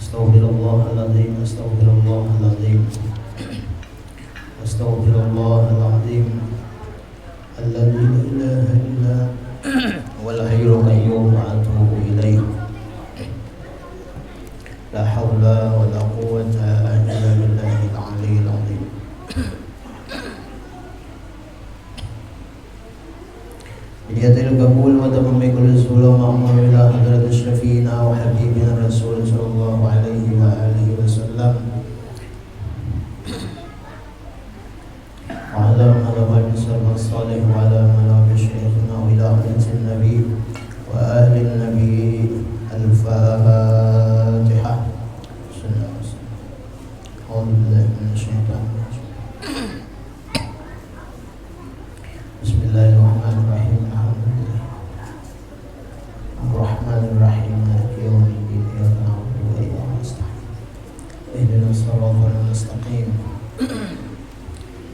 Astaghfirullahaladzim, astaghfirullahaladzim, astaghfirullahaladzim, alladzi la ilaha illa wal hayyul qayyum wa atubu ilaih. La haula wa la quwwata illa billahil aliyyil azim. Biyatil qabul wa tamammi kulli sulum ma'mur ila hadrat asyrafina wa habibina rasul sallallahu alaihi wa alihi wasallam wa ala man sallallahu salih wa ala man syekhna wa ila hadatin nabi wa ahli nabi al-fatihah. Bismillahirrahmanirrahim. Ar-Rahmanir-Rahim. Maliki yaumiddin. Iyyaka na'budu wa iyyaka nasta'in. Ihdinas siratal mustaqim.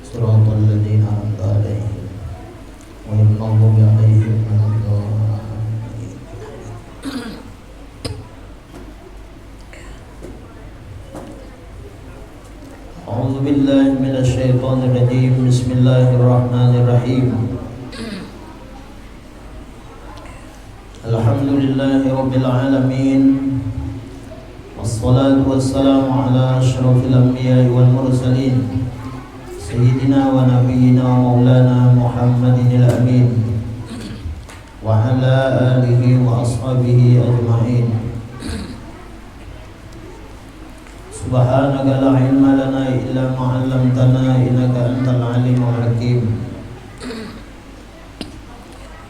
Siratal ladzina an'amta 'alaihim ghairil maghdubi 'alaihim waladdallin. A'udzu billahi minasy syaithanir rajim. Bismillahirrahmanirrahim. Alhamdulillahi rabbil alamin. Wassalatu wassalamu ala asyrafil anbiya'i wal mursalin sayyidina wa nabiyyina wa maulana Muhammadinil amin wa ala alihi wa ashabihi ajma'in. Subhanaka la ilma lana illa ma 'allamtana innaka antal alimul hakim.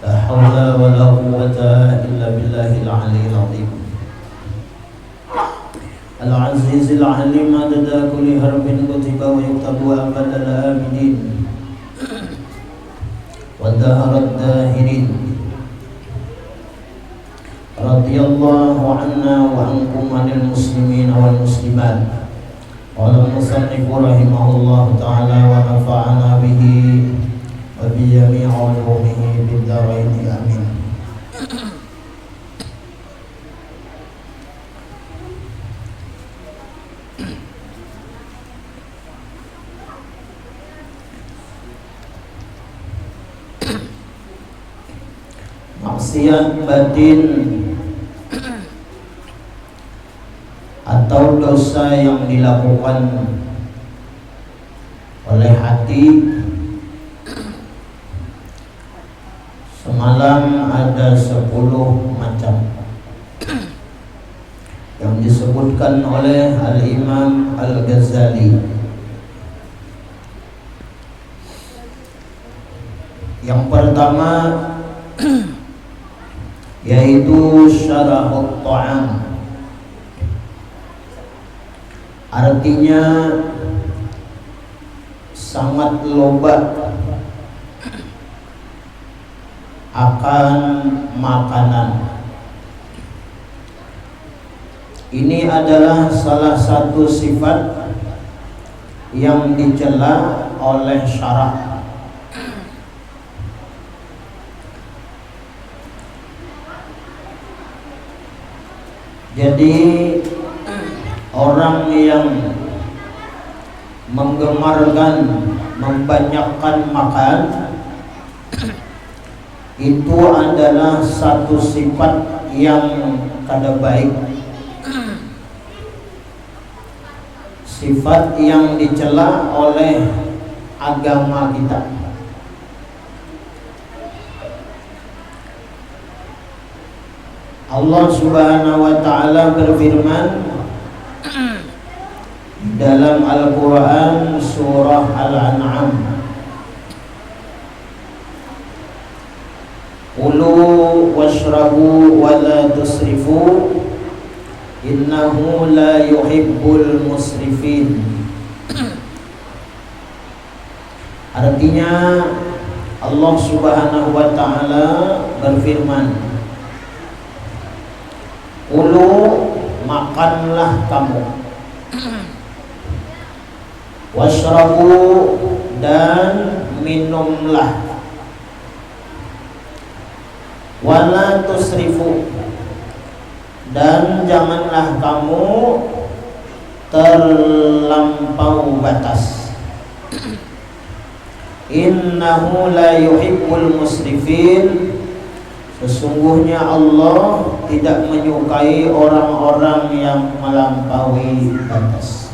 La haula wa la quwwata illa billahil aliyyil azim. Al-azizil alim adada kulli harfin kutiba wa yuktabu abadal abidin wa daharat dahirin. Radiyallahu anna wa ankum anil muslimin wal muslimat. Qala al-musannif rahimahullahu ta'ala wa nafa'ana bihi wa bi jami'i ulumihi bid dharain amin. Maksiat batin atau dosa yang dilakukan oleh hati semalam ada 10 macam yang disebutkan oleh Al-Imam Al-Ghazali. Yang pertama yaitu syarahut ta'am, artinya sangat loba akan makanan. Ini adalah salah satu sifat yang dicela oleh syarah. Jadi orang yang menggemarkan membanyakkan makan itu adalah satu sifat yang kada baik, sifat yang dicela oleh agama kita. Allah Subhanahu wa ta'ala berfirman dalam Al-Quran surah Al-An'am, Kulu washrabu wa la tusrifu innahu la yuhibbul musrifin. Artinya Allah Subhanahu wa ta'ala berfirman, Kulu, makanlah kamu, washrabu, dan minumlah, wala tusrifu, dan janganlah kamu terlampau batas. Innahu la yuhibbul musrifin. Sesungguhnya Allah tidak menyukai orang-orang yang melampaui batas.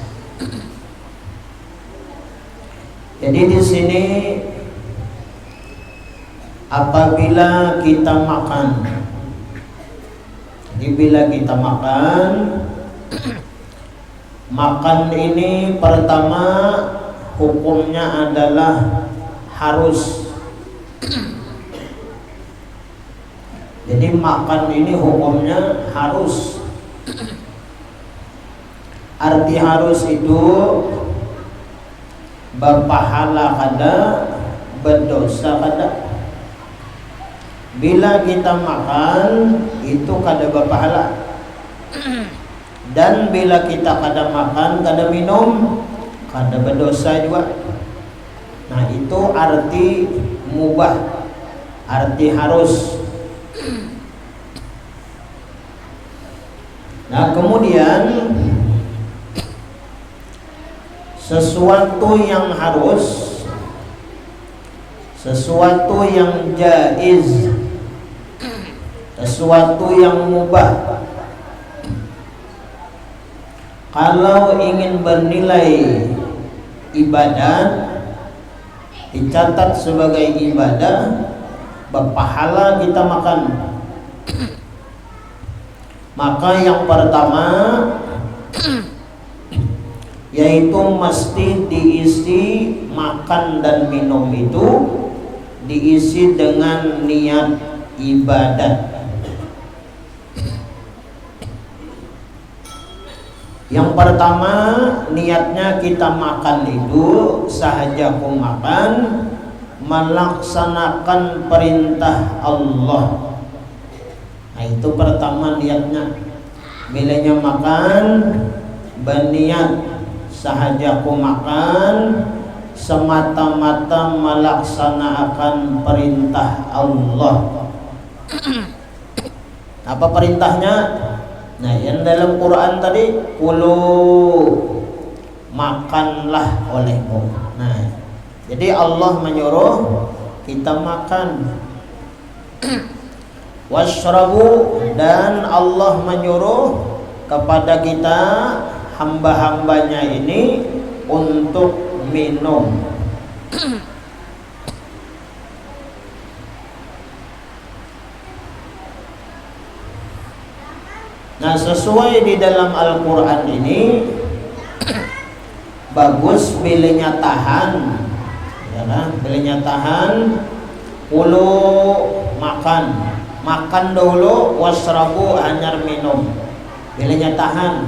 Jadi di sini apabila kita makan, jadi bila kita makan ini pertama hukumnya adalah harus. Jadi makan ini hukumnya harus. Arti harus itu berpahala kada, berdosa kada. Bila kita makan itu kada berpahala. Dan bila kita kada makan, kada minum, kada berdosa juga. Nah itu arti mubah, arti harus. Nah kemudian sesuatu yang harus, sesuatu yang jaiz, sesuatu yang mubah, kalau ingin bernilai ibadah, dicatat sebagai ibadah, berpahala kita makan. Maka yang pertama yaitu mesti diisi makan dan minum itu diisi dengan niat ibadat. Yang pertama, niatnya kita makan itu sahaja makan melaksanakan perintah Allah. Nah, itu pertama niatnya. Bilanya makan berniat sahaja makan semata-mata melaksanakan perintah Allah. Apa perintahnya? Nah, yang dalam Quran tadi, kulu, makanlah olehmu. Nah, jadi Allah menyuruh kita makan. Washrabu, dan Allah menyuruh kepada kita hamba-hambanya ini untuk minum. Nah, sesuai di dalam Al-Quran ini bagus bilanya tahan, ya kan? Bilanya tahan, kulu, makan dulu, wasrabu, hanyar minum. Bilanya tahan.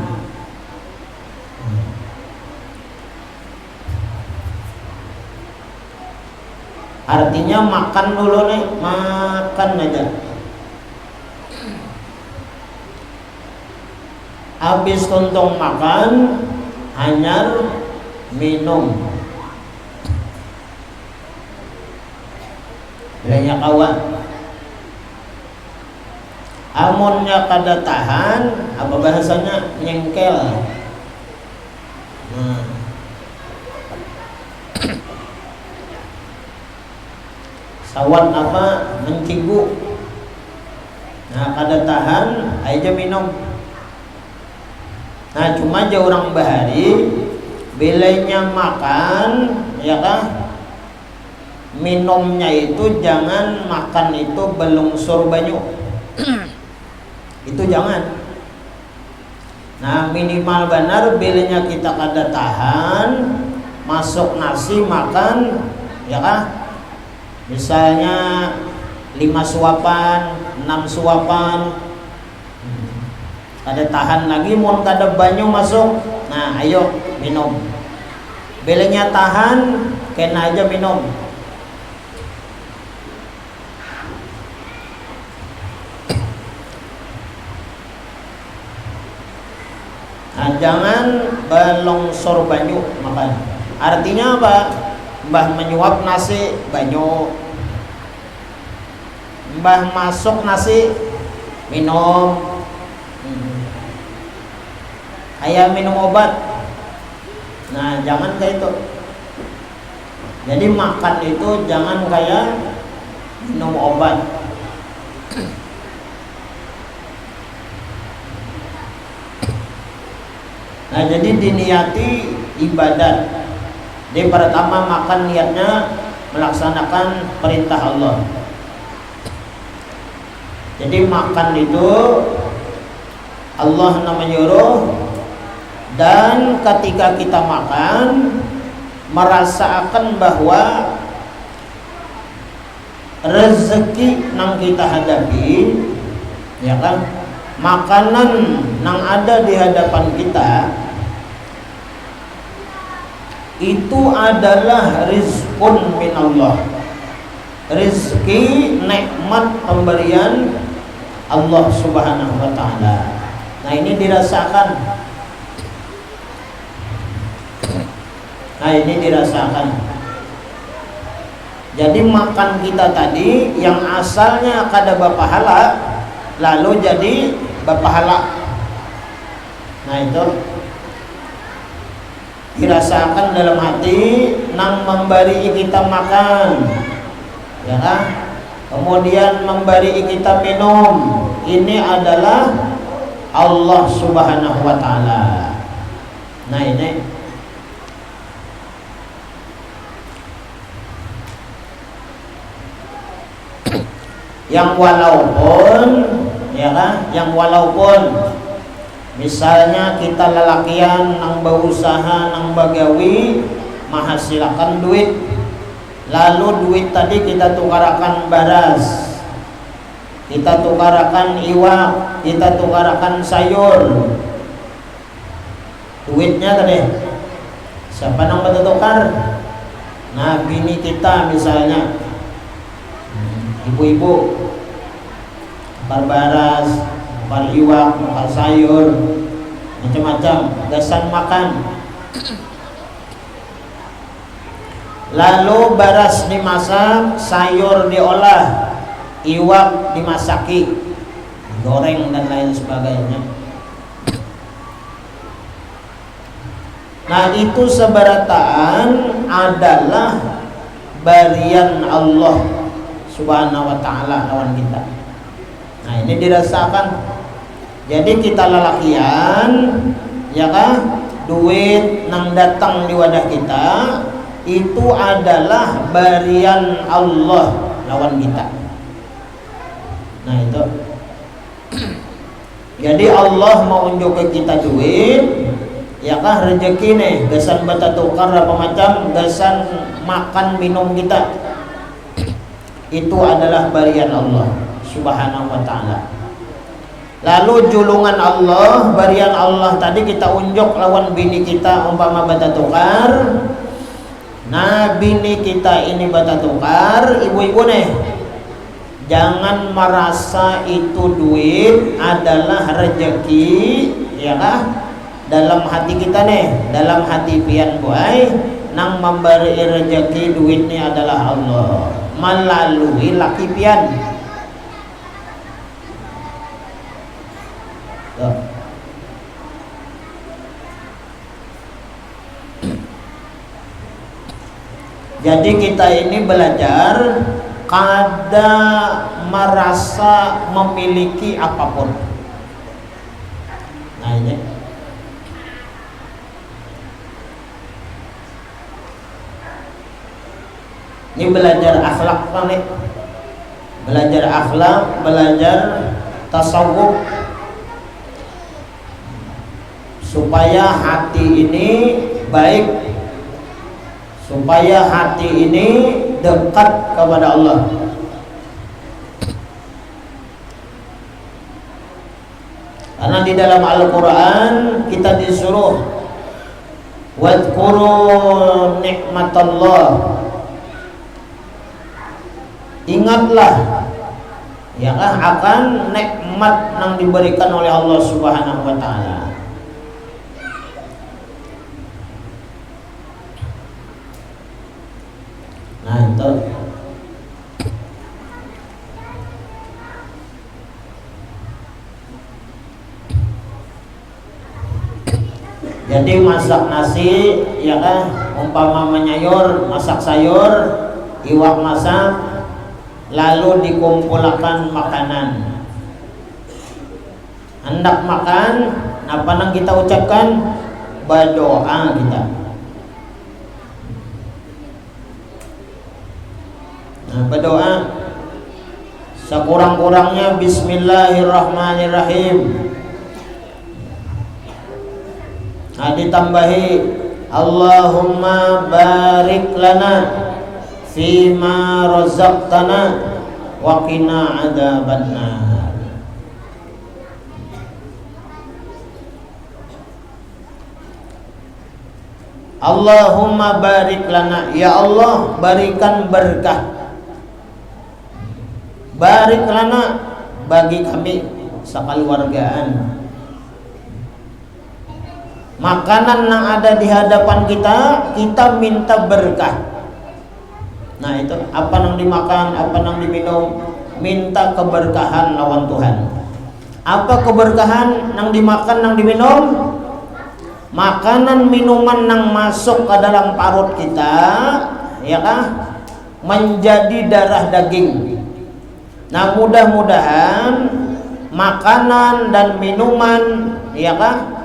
Artinya makan dulu nih, makan aja. Habis tuntung makan, hanyar minum. Bilanya kawan. Amunnya kada tahan, apa bahasanya, nyengkel. Sawat apa, mencibu. Nah, kada tahan, aja minum. Nah, cuma aja orang bahari bilanya makan, ya kan, minumnya itu jangan makan itu belungsur banyu. Itu jangan. Nah, minimal benar bilanya kita kada tahan, masuk nasi makan, ya kan, misalnya 5 suapan, 6 suapan, kada tahan lagi, mau kada banyu masuk. Nah, ayo minum. Bilanya tahan, kena aja minum. Nah, jangan belongsor banyu makan. Artinya apa? Mbah menyuap nasi banyu, mbah masuk nasi minum. Kayak minum obat. Nah, jangan kayak itu. Jadi makan itu jangan kayak minum obat. Nah, jadi diniati ibadat. Jadi pertama makan niatnya melaksanakan perintah Allah. Jadi makan itu Allah menyuruh, dan ketika kita makan merasakan bahwa rezeki yang kita hadapi, ya kan, makanan yang ada di hadapan kita itu adalah rizqun minallah, rezeki nikmat pemberian Allah Subhanahu wa taala. Nah, ini dirasakan. Nah, ini dirasakan. Jadi makan kita tadi yang asalnya kada berpahala, lalu jadi berpahala. Nah, itu dirasakan dalam hati nang memberi kita makan, ya kan? Kemudian memberi kita minum. Ini adalah Allah Subhanahu wa taala. Nah, ini yang walaupun, ya kan, yang walaupun Misalnya kita lelakian nang berusaha nang bagawi menghasilkan duit, lalu duit tadi kita tukarakan baras, kita tukarakan iwak, kita tukarakan sayur. Duitnya tadi siapa nang bertukar? Nah, bini kita misalnya, ibu-ibu tukar baras, tukar iwak, tukar sayur, macam-macam, gasan makan. Lalu baras dimasak, sayur diolah, iwak dimasaki, goreng dan lain sebagainya. Nah, itu seberataan adalah barian Allah Subhanahu wa ta'ala lawan kita. Nah, ini dirasakan. Jadi kita lelakian, ya kan, duit nang datang di wadah kita itu adalah barian Allah lawan kita. Nah, itu. Jadi Allah mau unjuk ke kita duit, ya kah, rezeki nih, gasan bata tukar apa macam, gasan makan minum kita, itu adalah barian Allah Subhanahu wa ta'ala. Lalu julungan Allah, barian Allah tadi kita unjuk lawan bini kita umpama bata tukar. Nah, bini kita ini bata tukar, ibu-ibu nih, jangan merasa itu duit adalah rezeki, ya kah? Dalam hati kita nih, dalam hati pian buai, nang memberi rezeki duit ini adalah Allah melalui laki pian. Tuh. Jadi kita ini belajar kada merasa memiliki apapun. Nah, ini belajar akhlak nih, belajar akhlak, belajar tasawuf, supaya hati ini baik, supaya hati ini dekat kepada Allah. Karena di dalam Al-Quran kita disuruh wadhkuru nikmatallah, ingatlah, ya kan, akan nikmat yang diberikan oleh Allah Subhanahu wa ta'ala. Nah, itu. Jadi masak nasi, ya kan, umpama menyayur, masak sayur, iwak masak, lalu dikumpulkan makanan. Hendak makan, apa yang kita ucapkan? Berdoa kita. Nah, berdoa sekurang-kurangnya Bismillahirrahmanirrahim. Nah, ditambahi Allahumma barik lana fima razaqtana wa qina adzabannar. Allahumma barik lana, ya Allah berikan berkah, barik lana bagi kami sakaluargaan. Makanan yang ada di hadapan kita, kita minta berkah. Nah, itu apa yang dimakan, apa yang diminum, minta keberkahan lawan Tuhan. Apa keberkahan yang dimakan, yang diminum? Makanan minuman yang masuk ke dalam parut kita, ya kan, menjadi darah daging. Nah, mudah-mudahan makanan dan minuman, ya kan,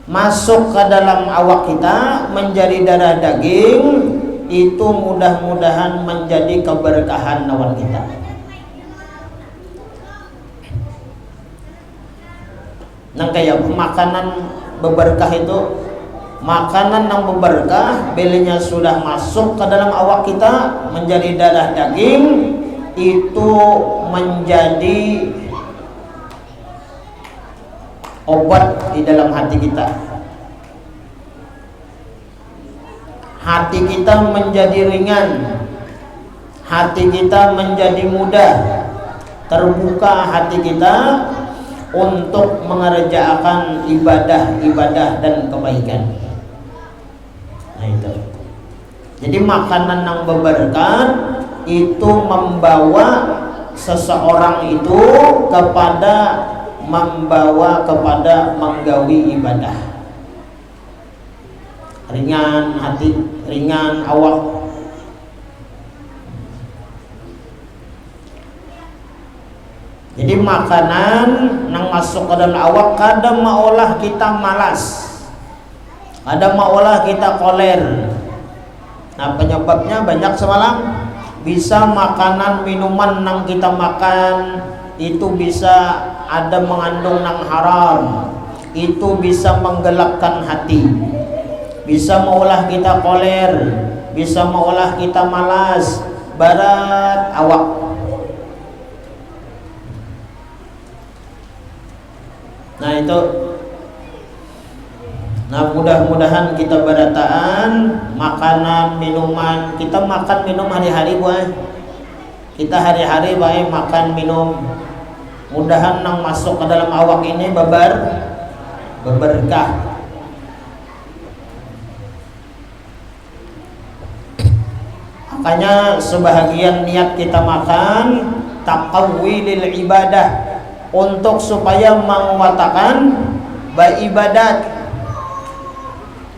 masuk ke dalam awak kita menjadi darah daging, itu mudah-mudahan menjadi keberkahan lawan kita. Nang kayak makanan berberkah itu, makanan yang berberkah bilanya sudah masuk ke dalam awak kita menjadi darah daging, itu menjadi obat di dalam hati kita. Hati kita menjadi ringan, hati kita menjadi mudah, terbuka hati kita untuk mengerjakan ibadah-ibadah dan kebaikan. Nah itu. Jadi makanan yang berberkat itu membawa seseorang itu kepada menggawi ibadah. Ringan hati, ringan awak. Jadi makanan yang masuk ke dalam awak kadang maolah kita malas, kadang maolah kita koler. Nah penyebabnya banyak semalam. Bisa makanan minuman yang kita makan itu bisa ada mengandung yang haram, itu bisa menggelapkan hati, bisa mengolah kita koler, bisa mengolah kita malas, barat awak. Nah itu. Nah mudah-mudahan kita berataan makanan, minuman. Kita makan minum hari-hari buat. Kita hari-hari baik makan minum. Mudahan yang masuk ke dalam awak ini berberkah. Makanya sebahagian niat kita makan taqawwilil ibadah, untuk supaya menguatakan beribadat.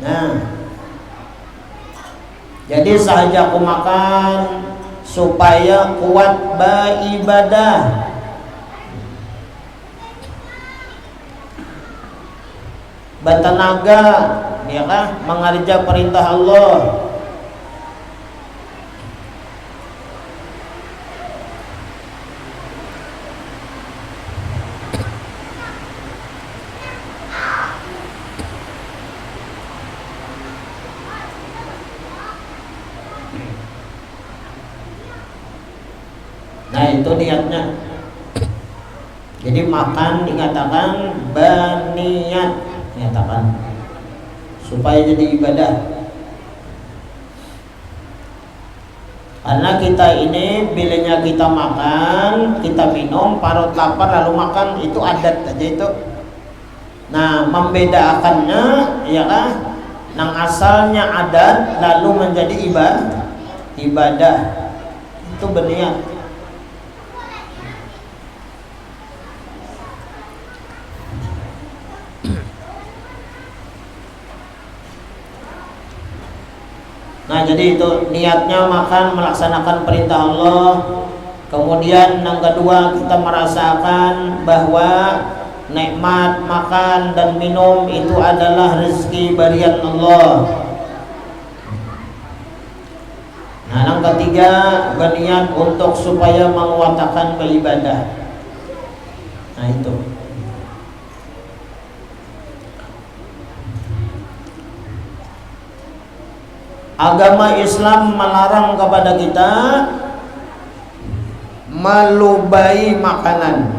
Nah, jadi sahaja aku makan supaya kuat beribadah. Bertenaga, ya kan, mengerja perintah Allah. Nah itu niatnya. Jadi makan dikatakan berniat, nyatakan supaya jadi ibadah. Karena kita ini bilanya kita makan, kita minum, parut lapar lalu makan, itu adat aja itu. Nah membedakannya ya kan, yang asalnya adat lalu menjadi ibadah itu berniat. Nah jadi itu niatnya makan melaksanakan perintah Allah. Kemudian yang kedua kita merasakan bahwa nikmat makan dan minum itu adalah rezeki berian Allah. Nah yang ketiga berniat untuk supaya menguatkan beribadah. Nah itu. Agama Islam melarang kepada kita melubai makanan,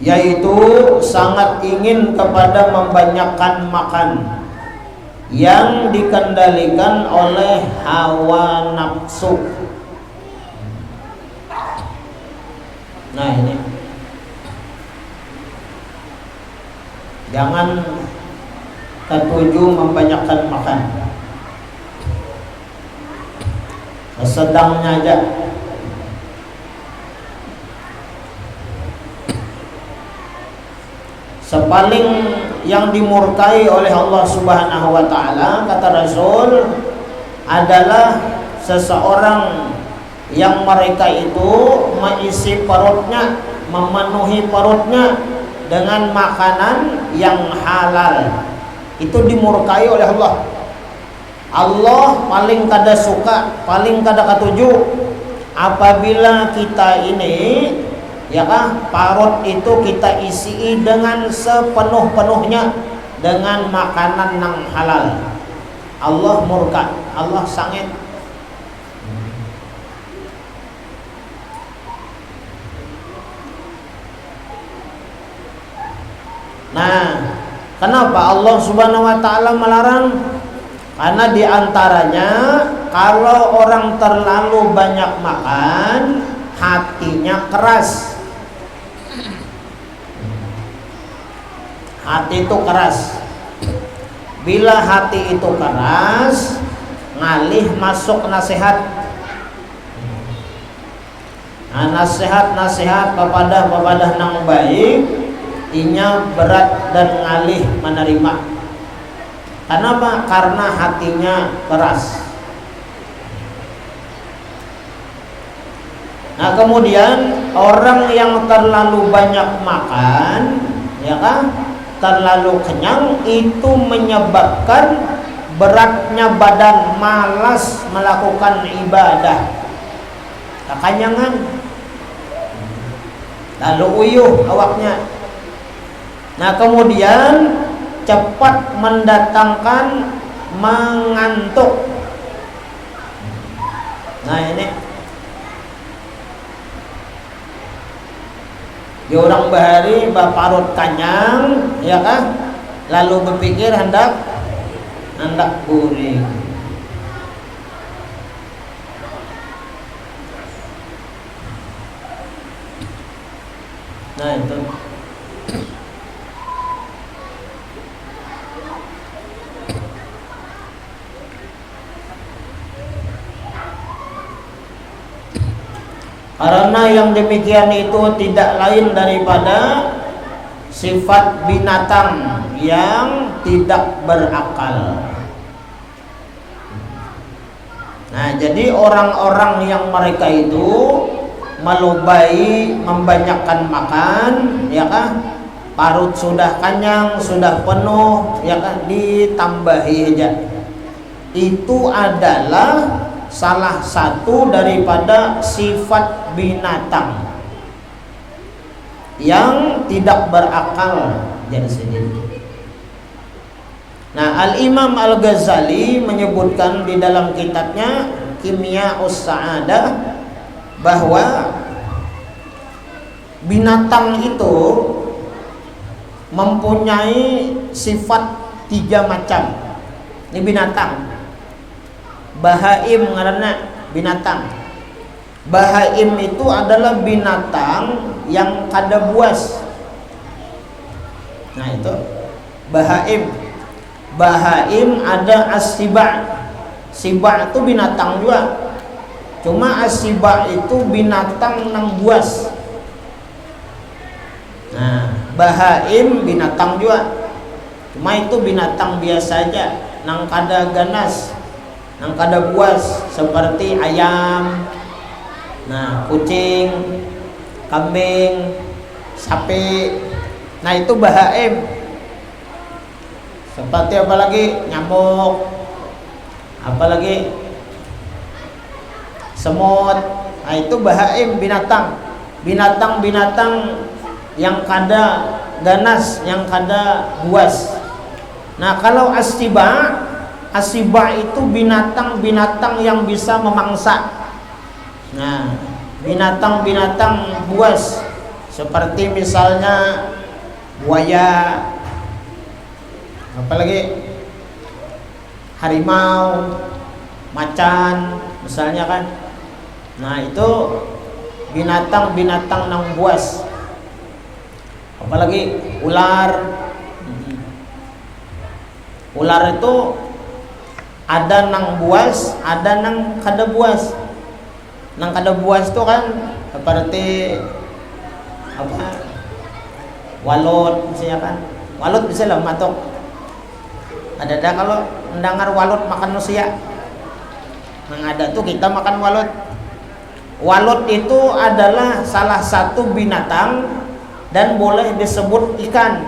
yaitu sangat ingin kepada membanyakkan makan yang dikendalikan oleh hawa nafsu. Nah ini jangan ketujuh membanyakkan makan, sedangnya aja. Sepaling yang dimurkai oleh Allah Subhanahu wa taala, kata Rasul, adalah seseorang yang mereka itu mengisi perutnya, memenuhi perutnya dengan makanan yang halal. Itu dimurkai oleh Allah. Allah paling kada suka, paling kada ketujuh apabila kita ini Ya kan? Parut itu kita isi dengan sepenuh-penuhnya dengan makanan yang halal. Allah murka, Allah sangit. Nah, kenapa Allah Subhanahu wa taala melarang? Karena diantaranya kalau orang terlalu banyak makan, hatinya keras. Hati itu keras. Bila hati itu keras, ngalih masuk nasihat. Nah, nasihat-nasihat kepada nang baik, inya berat dan ngalih menerima. Kenapa? Karena hatinya keras. Nah, kemudian orang yang terlalu banyak makan, ya kan, terlalu kenyang, itu menyebabkan beratnya badan, malas melakukan ibadah, kekenyangan, lalu uyuh awaknya. Nah, kemudian cepat mendatangkan mengantuk. Nah, ini di orang bahari baparut kanyang, ya kan, lalu berpikir hendak guring. Nah, itu karena yang demikian itu tidak lain daripada sifat binatang yang tidak berakal. Nah, jadi orang-orang yang mereka itu melubai, membanyakkan makan, ya kan, parut sudah kenyang, sudah penuh, ya kan, ditambahi aja. Itu adalah salah satu daripada sifat binatang yang tidak berakal jadi sendiri. Nah, Al-Imam Al-Ghazali menyebutkan di dalam kitabnya Kimya'us Sa'adah bahwa binatang itu mempunyai sifat 3 macam. Ini binatang. Bahaim ngaranna binatang. Bahaim itu adalah binatang yang kada buas. Nah, itu bahaim. Bahaim ada as-siba'. Siba' itu binatang juga. Cuma as-siba' itu binatang nang buas. Nah, bahaim binatang juga. Cuma itu binatang biasa aja, nang kada ganas, nang kada buas, seperti ayam, nah, kucing, kambing, sapi. Nah, itu bahaim. Seperti apa lagi? Nyamuk, apalagi semut. Nah, itu bahaim, binatang. Binatang-binatang yang kada ganas, yang kada buas. Nah, kalau as-siba' itu binatang-binatang yang bisa memangsa. Nah, binatang-binatang buas seperti misalnya buaya, apalagi harimau, macan misalnya kan. Nah, itu binatang-binatang yang buas. Apalagi ular. Ular itu ada nang buas, ada nang kada buas. Nang kada buas itu kan seperti apa? Walut misalnya kan. Walut bisa lah matok. Ada kalau mendengar walut makan manusia. Nang ada tuh kita makan walut. Walut itu adalah salah satu binatang dan boleh disebut ikan.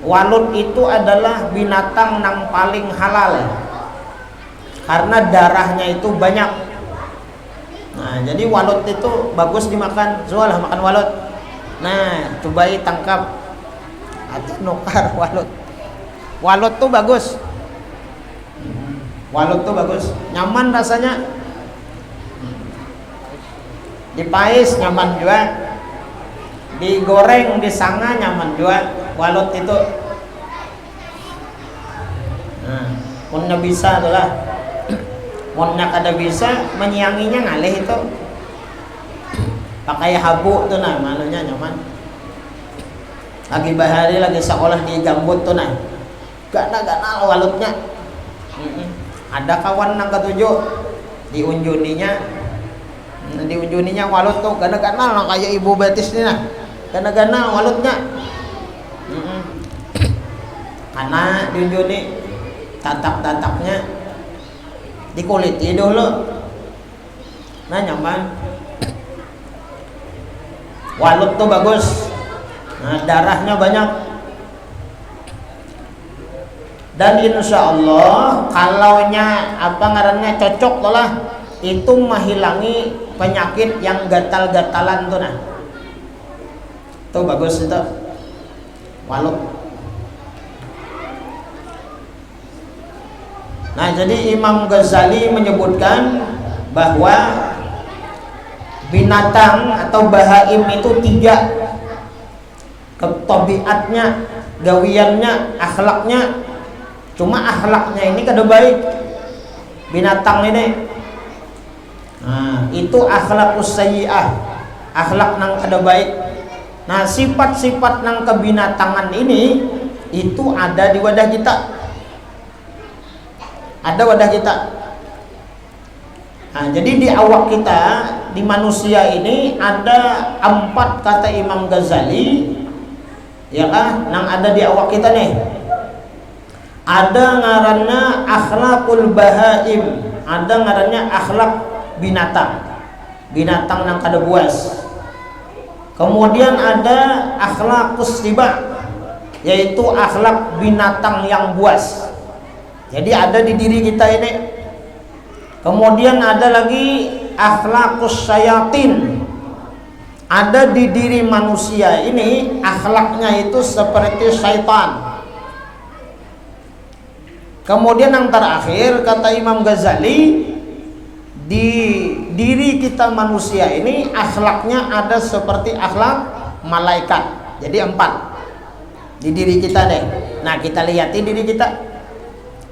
Walut itu adalah binatang yang paling halal karena darahnya itu banyak. Nah, jadi walut itu bagus dimakan. Zualah makan walut. Nah, cobai tangkap atau nukar walut. Walut tuh bagus. Walut tuh bagus, nyaman rasanya. Dipais nyaman juga. Digoreng, disanga nyaman juga. Walut itu. Nah, munnya bisa tuh lah. Munnya kada bisa, menyianginya ngalih itu. Pakai habu tuh nah, malunya nyaman. Lagi bahari lagi sekolah di Gambut tuh nah, gana walutnya. Ada kawan nang ketujuh diunjuninya walut tuh gana lah kayak ibu betis nih nah, gana walutnya. Karena diunjuni tatak-tataknya dikuliti dulu. Nah nyaman. Walut tuh bagus. Nah, darahnya banyak. Dan insya Allah kalaunya apa ngarannya cocok tuh lah, itu menghilangi penyakit yang gatal-gatalan tuh nah. Tuh bagus itu walut. Nah jadi Imam Ghazali menyebutkan bahwa binatang atau bahaim itu 3, tabiatnya, gawiannya, akhlaknya. Cuma akhlaknya ini kada baik binatang ini. Nah, itu akhlakus sayyi'ah, akhlak nang kada baik. Nah, sifat-sifat nang kebinatangan ini itu ada di wadah kita. Ada wadah kita. Nah, jadi di awak kita, di manusia ini ada 4 kata Imam Ghazali, ya kan? Nang ada di awak kita nih. Ada ngarannya akhlakul bahaim, ada ngarannya akhlak binatang. Binatang nang kada buas. Kemudian ada akhlakus tiba, yaitu akhlak binatang yang buas. Jadi ada di diri kita ini. Kemudian ada lagi akhlakus syayatin. Ada di diri manusia ini akhlaknya itu seperti syaitan. Kemudian yang terakhir kata Imam Ghazali, di diri kita manusia ini akhlaknya ada seperti akhlak malaikat. Jadi 4 di diri kita deh. Nah kita lihati diri kita.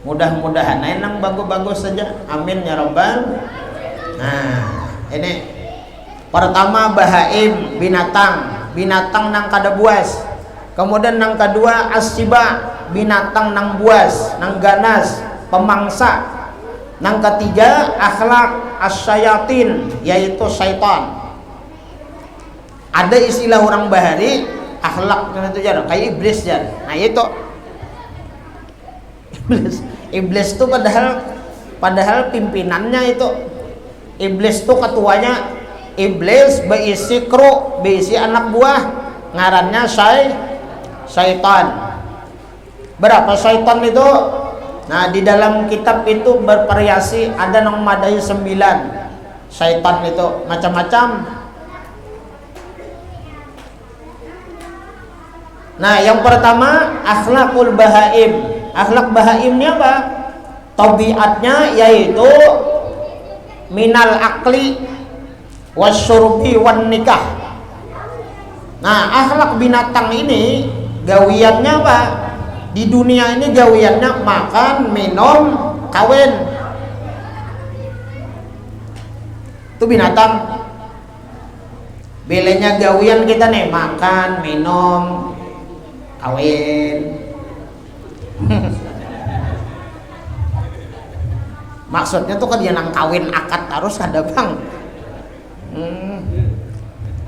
Mudah-mudahan enang bagus-bagus saja. Amin ya rabbal. Nah, ini pertama bahaim, binatang nang kada buas. Kemudian nang kedua asiba, binatang nang buas, nang ganas, pemangsa. Nang ketiga akhlak asyayatin, yaitu syaitan. Ada istilah orang bahari akhlaknya itu jar kayak iblis jar. Nah itu Iblis itu padahal pimpinannya itu. Iblis itu ketuanya. Iblis berisi kru, berisi anak buah, ngarannya syaitan. Berapa syaitan itu? Nah di dalam kitab itu bervariasi, ada nang madai 9 syaitan itu macam-macam. Nah yang pertama akhlakul bahaim. Akhlak bahaimnya apa? Tabiatnya yaitu minal akli wasyurbi wan nikah. Nah akhlak binatang ini gawiannya apa? Di dunia ini gawiannya makan, minum, kawin. Itu binatang. Belenya gawian kita nih makan, minum, kawin. Maksudnya tuh kan dia nang kawin akad harus ada bang.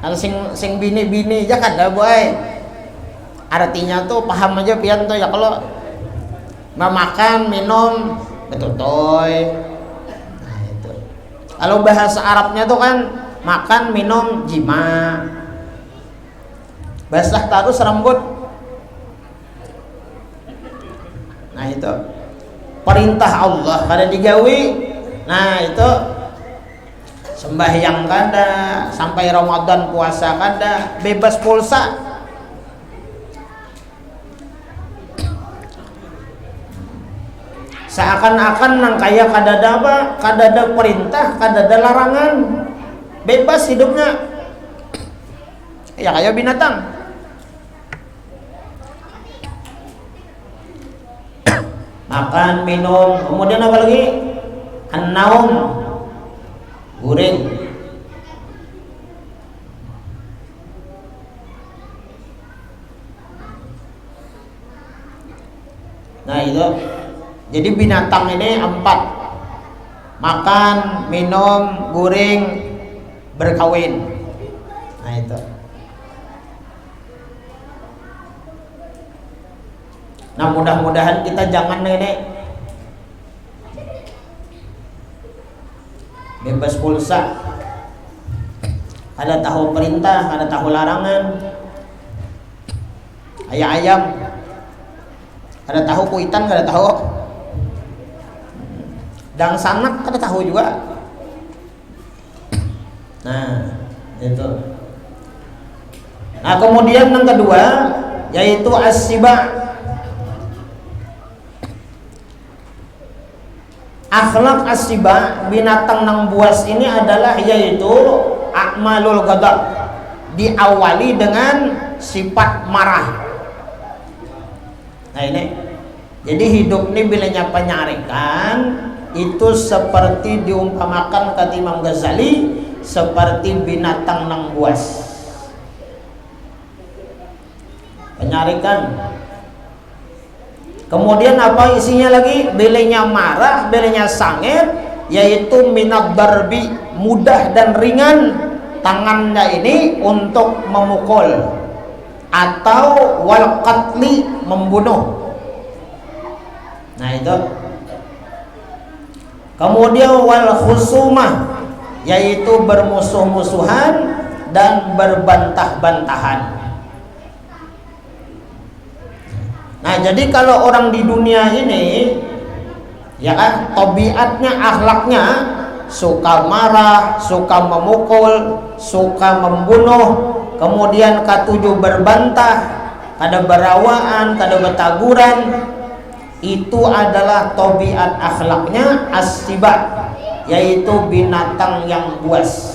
Kalau sing bini aja kada boy. Artinya tuh paham aja pian tuh ya kalau makan minum betul toy. Nah itu. Kalau bahasa Arabnya tuh kan makan minum jima. Basah terus rambut. Nah itu perintah Allah kada digawi. Nah itu sembahyang kada, sampai Ramadan puasa kada, bebas pulsa. Seakan-akan nang kaya kadada apa, kadada perintah, kadada larangan, bebas hidupnya, ya kayak binatang. Makan, minum, kemudian apa lagi? An-naum, guring. Nah itu, jadi binatang ini 4: makan, minum, guring, berkawin. Nah itu. Nah mudah-mudahan kita jangan ini bebas pulsa, ada tahu perintah, ada tahu larangan, ayam, ada tahu kuitan, ada tahu dang sanak, ada tahu juga. Nah itu. Nah kemudian yang kedua yaitu as-siba. Akhlak as-siba, binatang nang buas ini adalah yaitu a'malul ghadab, diawali dengan sifat marah. Nah ini, jadi hidup ini bila nyapa nyarikan itu seperti diumpamakan kata Imam Ghazali seperti binatang nang buas. Penyarikan. Kemudian apa isinya lagi? Belenya marah, belenya sangit, yaitu minat darbi, mudah dan ringan tangannya ini untuk memukul, atau wal qatli, membunuh. Nah itu. Kemudian wal khusumah, yaitu bermusuh-musuhan dan berbantah-bantahan. Nah jadi kalau orang di dunia ini ya kan tabiatnya, akhlaknya suka marah, suka memukul, suka membunuh, kemudian ketujuh berbantah, kada berawaan, kada betaguran, itu adalah tabiat akhlaknya as-siba, yaitu binatang yang buas.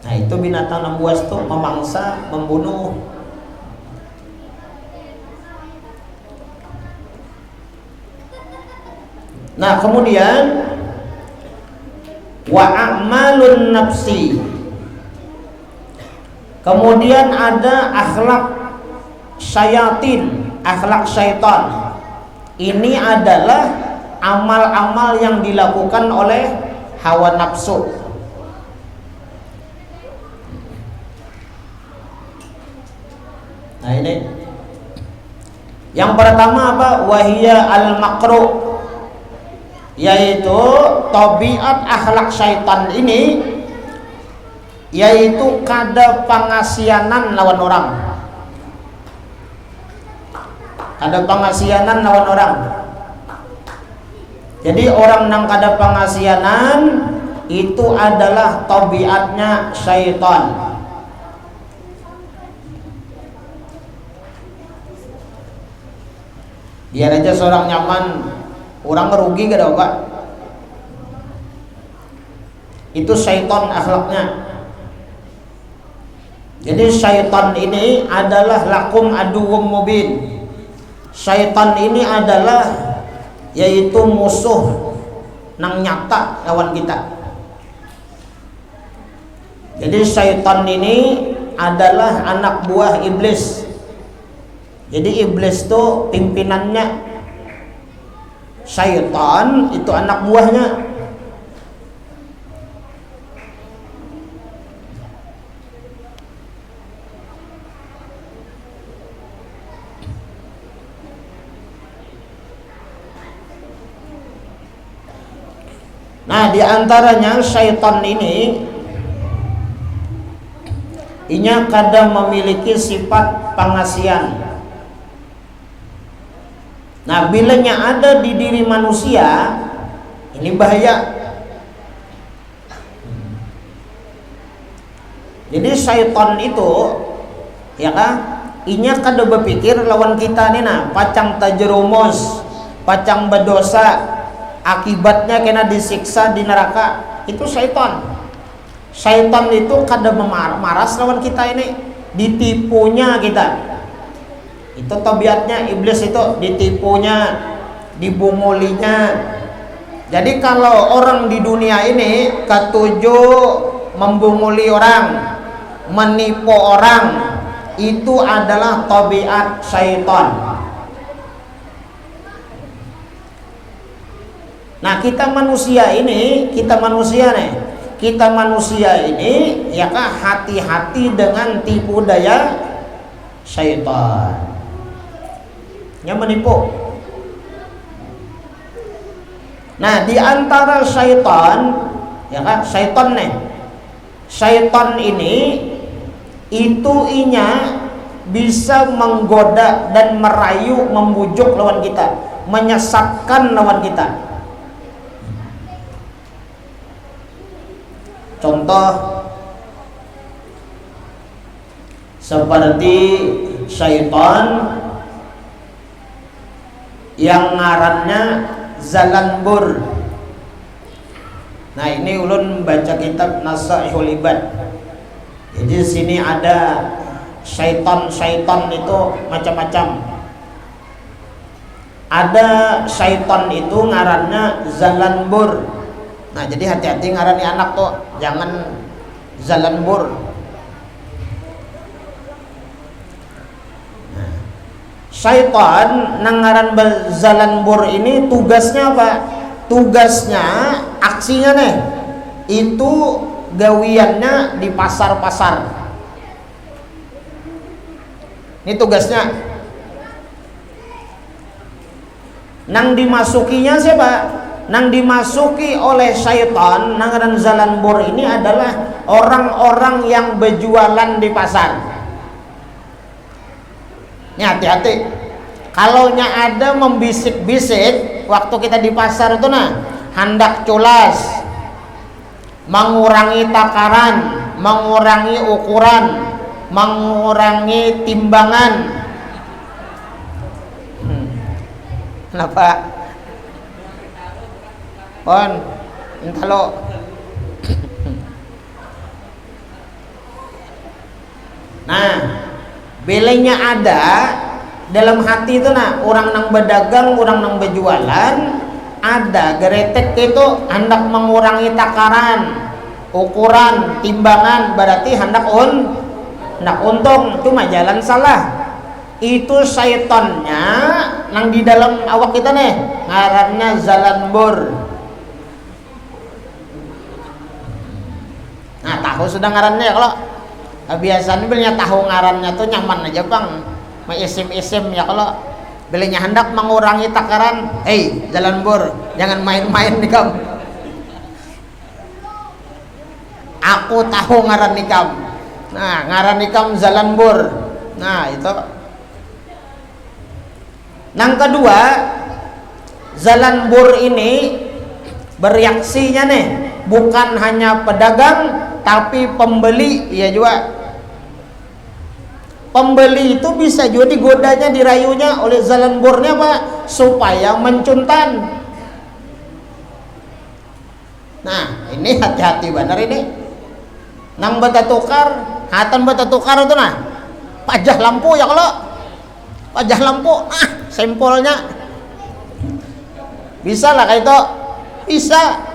Nah itu binatang yang buas tuh memangsa, membunuh. Nah kemudian wa a'malun nafsi, kemudian ada akhlak syayatin, akhlak syaitan. Ini adalah amal-amal yang dilakukan oleh hawa nafsu. Nah ini yang pertama apa? Wahia al-makruh, yaitu tabiat akhlak syaitan ini yaitu kada pangasianan lawan orang, kada pangasianan lawan orang. Jadi orang nang kada pangasianan itu adalah tabiatnya syaitan. Biar aja seorang nyaman, orang ngerugi gak ada Pak. Itu syaitan akhlaknya. Jadi syaitan ini adalah lakum aduwwum mubin. Syaitan ini adalah yaitu musuh nang nyata lawan kita. Jadi syaitan ini adalah anak buah iblis. Jadi iblis itu pimpinannya, syaitan itu anak buahnya. Nah diantaranya syaitan ini inya kadang memiliki sifat pangasian. Nah bilanya ada di diri manusia Ini bahaya. Jadi syaitan itu ya kan, inya kada berpikir lawan kita nih nah, pacang tajerumus, pacang berdosa, akibatnya kena disiksa di neraka. Itu syaitan. Syaitan itu kada maras lawan kita ini, ditipunya kita. Itu tabiatnya iblis, itu ditipunya, dibungulinya. Jadi kalau orang di dunia ini ketujuh membunguli orang, menipu orang, itu adalah tabiat syaitan. Nah, kita manusia ini ya kah, hati-hati dengan tipu daya syaitan. Yang menipu. Nah, di antara syaitan ya kan, syaitan ini itu inya bisa menggoda dan merayu, membujuk lawan kita, menyesatkan lawan kita. Contoh seperti syaitan yang ngarannya Zalanbur. Nah, ini ulun baca kitab Nasaihul Ibad. Jadi sini ada syaitan itu macam-macam. Ada syaitan itu ngarannya Zalanbur. Nah, jadi hati-hati ngarani anak tuh, jangan Zalanbur. Nah, syaitan nangaran Zalanbur ini tugasnya apa? Tugasnya, aksinya nih, itu gawiannya di pasar-pasar. Ini tugasnya. Nang dimasukinya siapa? Nang dimasuki oleh syaitan, nangaran Zalanbur ini adalah orang-orang yang berjualan di pasar. Ini hati-hati. Kalau ada membisik-bisik waktu kita di pasar itu nah, hendak culas, mengurangi takaran, mengurangi ukuran, mengurangi timbangan. Kenapa? Pon, kalau nah, belenya ada dalam hati itu nah, orang nang berdagang, orang nang berjualan, ada geretek itu hendak mengurangi takaran, ukuran, timbangan, berarti hendak untung, cuma jalan salah. Itu syaitannya nang di dalam awak kita nih, ngarannya Zalanbur. Nah, tahu sudah ngarannya ya, kalau biasanya belinya tahu ngarannya tuh nyaman aja bang, isim-isim ya. Kalau belinya hendak mengurangi takaran, Zalanbur, jangan main-main nih kamu. Aku tahu ngaran nikam. Nah, ngaran nikam Zalanbur. Nah, itu. Yang kedua, Zalanbur ini bereaksinya nih, bukan hanya pedagang tapi pembeli ya juga. Pembeli itu bisa juga digodanya, dirayunya oleh Zalanburnya apa? Supaya mencuntan. Nah, ini hati-hati benar ini. Nang bata tukar, hatan bata tukar itu nah, pajah lampu ya kalau pajah lampu, sampelnya bisa lah kayak itu, bisa.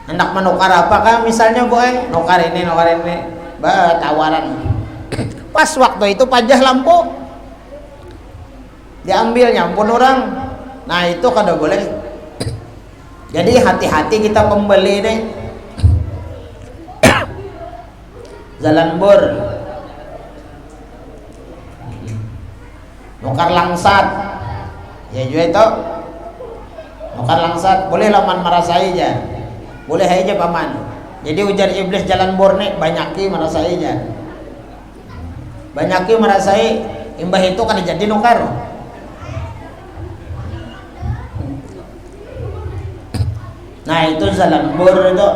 Hendak menukar apakah misalnya boy, nukar ini, tawaran. Pas waktu itu pajah lampu diambilnya, ampun orang. Nah, itu kada boleh. Jadi hati-hati kita pembeli nih. Zalanbur, nukar langsat, ya juga itu. Nukar langsat, boleh laman merasai aja, boleh aja paman. Jadi ujar iblis Zalanbur nih, banyaki merasai aja, banyaki merasai, imbah itu kan jadi nukar. Nah itu zalambur itu.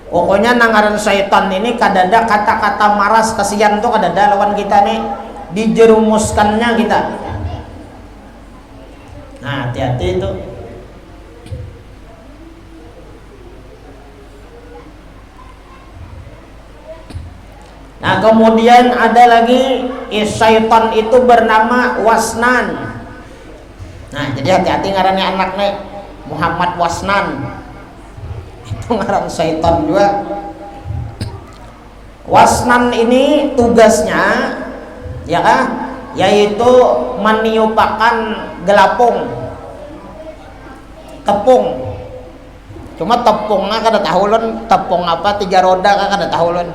Pokoknya nangaran syaitan ini kadada kata-kata maras kasihan tuh kadada lawan kita nih, dijerumuskannya kita. Nah hati-hati itu. Nah kemudian ada lagi syaitan itu bernama Wasnan. Nah jadi hati-hati ngarannya anaknya Muhammad Wasnan, itu ngaran syaitan juga. Wasnan ini tugasnya ya kan, yaitu meniupakan gelapung, tepung. Cuma tepungnya kada tahu lon, tepung apa 3 roda kada tahu lon.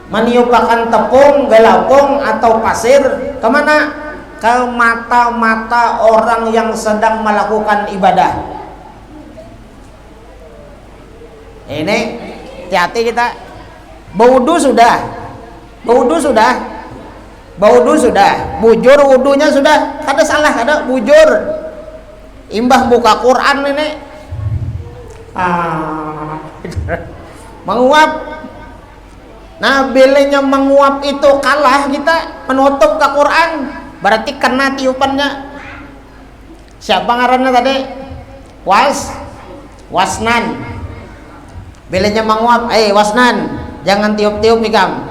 Meniupakan tepung, gelapung atau pasir kemana? Ke mata-mata orang yang sedang melakukan ibadah. Ini hati-hati kita. Baudu sudah, bujur wudunya sudah, kada salah, kada bujur. Imbah buka Quran ini, menguap. Nah bilenya menguap itu kalah kita menutup ke Quran, berarti kena tiupannya. Siapa ngarannya tadi? Wasnan. Bilenya menguap, Wasnan, jangan tiup-tiup ikam.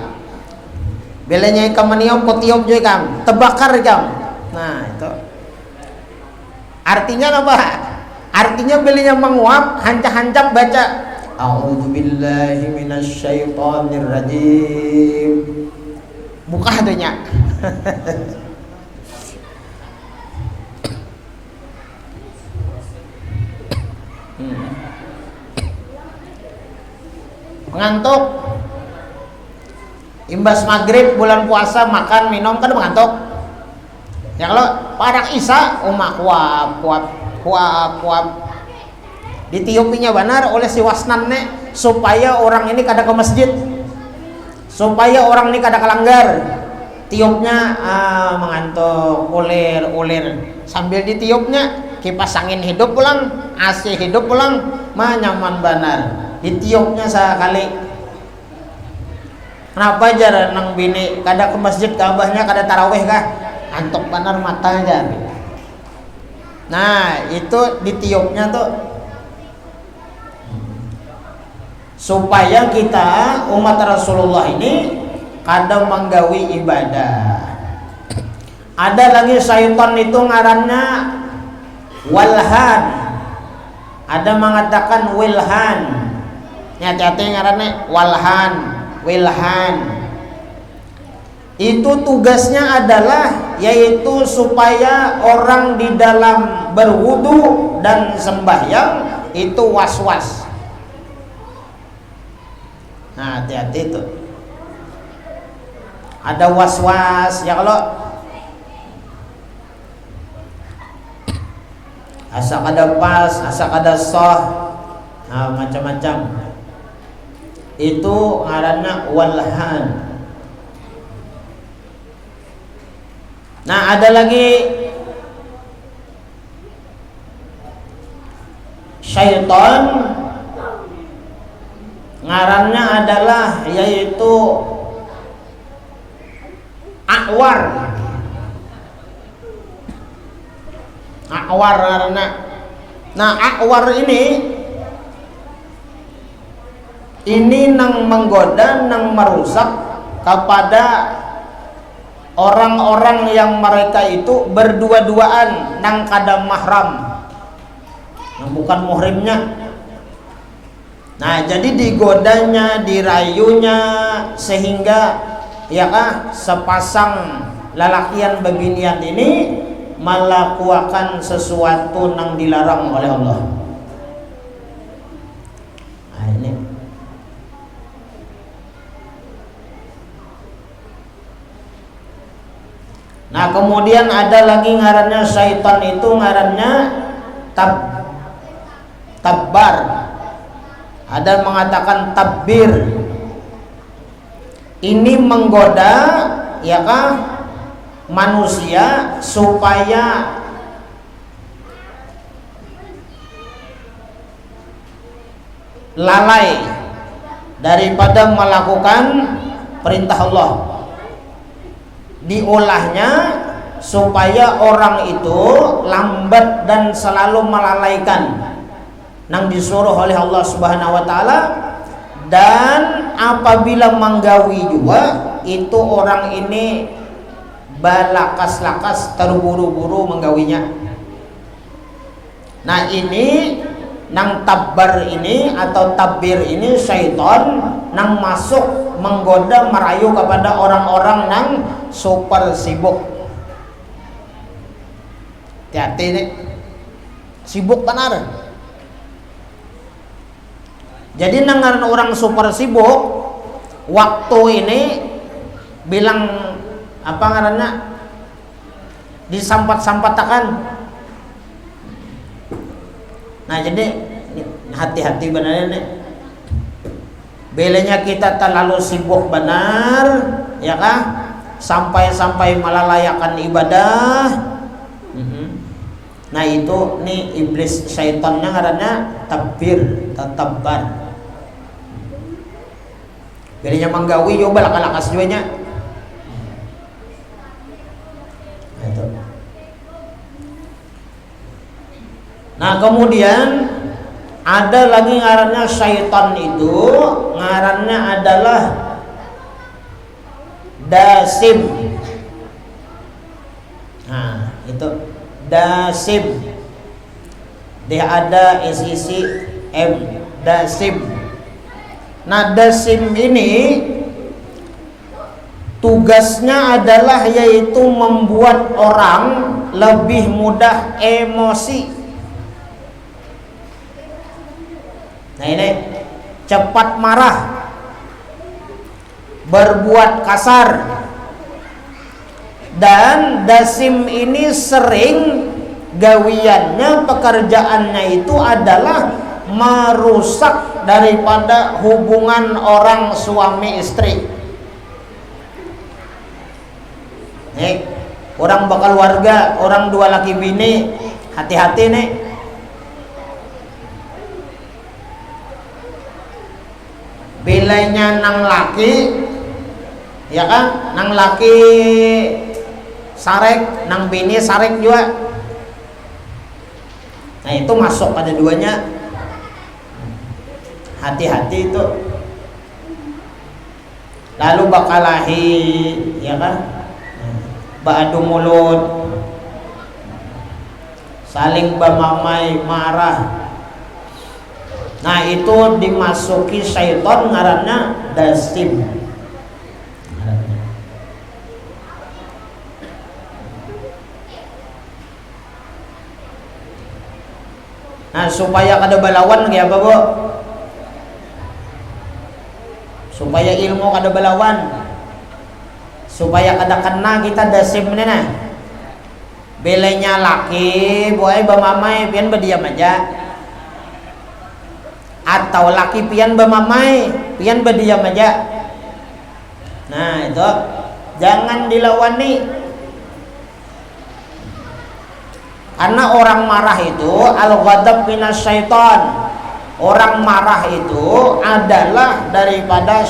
Bilenya ikam meniup, kau tiup juga ikam, terbakar ikam. Nah itu artinya apa? Artinya bilenya menguap, hancap-hancap baca A'udzubillahi minasyaitonirrajim. Buka hatunya. Mengantuk. Imbas maghrib bulan puasa makan minum kan mengantuk. Ya kalau pada isya kuap. Ditiupinya benar oleh si Wasnan nek, supaya orang ini kada ke masjid, supaya orang ini kada kelanggar. Tiupnya mengantuk, ulir sambil ditiupnya kipas angin hidup pulang, AC hidup pulang, nyaman benar. Ditiupnya sekali. Kenapa jar nang bini kada ke masjid ke abahnya kada tarawih kah? Antuk benar matanya. Nah itu ditiupnya tuh supaya kita umat Rasulullah ini kadang menggawi ibadah. Ada lagi syaitan itu ngarannya Walhan, ada mengatakan Wilhan. Hati-hati ngarannya Wilhan. Itu tugasnya adalah yaitu supaya orang di dalam berwudu dan sembahyang itu was-was. Nah hati-hati itu. Ada was-was ya, kalau asa kada pas, asa kada sah, nah macam-macam. Itu ngaranna walhan. Nah ada lagi syaitan, ngarannya adalah yaitu A'war ngarannya. Nah A'war ini nang menggoda, nang merusak kepada orang-orang yang mereka itu berdua-duaan nang kada mahram, nang bukan muhrimnya. Nah jadi digodanya, dirayunya, sehingga ya kah sepasang lalakian bebinian ini melakukan sesuatu nang dilarang oleh Allah. Nah ini nah kemudian ada lagi ngarannya syaitan itu ngarannya tabbar. Ada mengatakan tabbir. Ini menggoda ya kah manusia supaya lalai daripada melakukan perintah Allah. Diolahnya supaya orang itu lambat dan selalu melalaikan nang disuruh oleh Allah Subhanahu wa taala, dan apabila menggawi juga itu orang ini balakas-lakas terburu-buru menggawinya. Nah ini nang tabbar ini atau tabir ini syaitan nang masuk menggoda merayu kepada orang-orang nang super sibuk. Hati-hati nih, sibuk benar. Jadi nangaran orang super sibuk waktu ini bilang apa ngarannya disampat-sampatakan. Nah jadi hati-hati benar nih. Belanya kita terlalu sibuk benar, ya kah? Sampai-sampai melalayakan ibadah. Nah itu nih iblis syaitannya ngarannya tabir, tabbar. Belanya menggawi yo balak-balakas juga nya. Nah kemudian ada lagi ngarannya syaitan itu, ngarannya adalah dasim. Nah itu dasim, dia ada isi m, dasim. Nah dasim ini tugasnya adalah yaitu membuat orang lebih mudah emosi. Nah ini cepat marah, berbuat kasar, dan dasim ini sering gawiannya, pekerjaannya itu adalah merusak daripada hubungan orang suami istri. Nih, orang bakal warga, orang dua laki bini, hati-hati nih. Bilainya nang laki, ya kan, nang laki sarek, nang bini sarek juga. Nah itu masuk pada duanya. Hati-hati itu. Lalu bakalahi, ya kan, ba'adu mulut, saling bamamai, marah. Nah itu dimasuki syaitan ngarannya dasim. Nah supaya kada balawan kayak apa bu? Supaya ilmu kada balawan, supaya kada kena kita dasim ini nah. Belenya laki, boy bamamai pian berdiam aja. Atau laki pian bamamai, pian berdiam aja. Nah itu jangan dilawani. Karena orang marah itu al-ghadab minas syaitan. Orang marah itu adalah daripada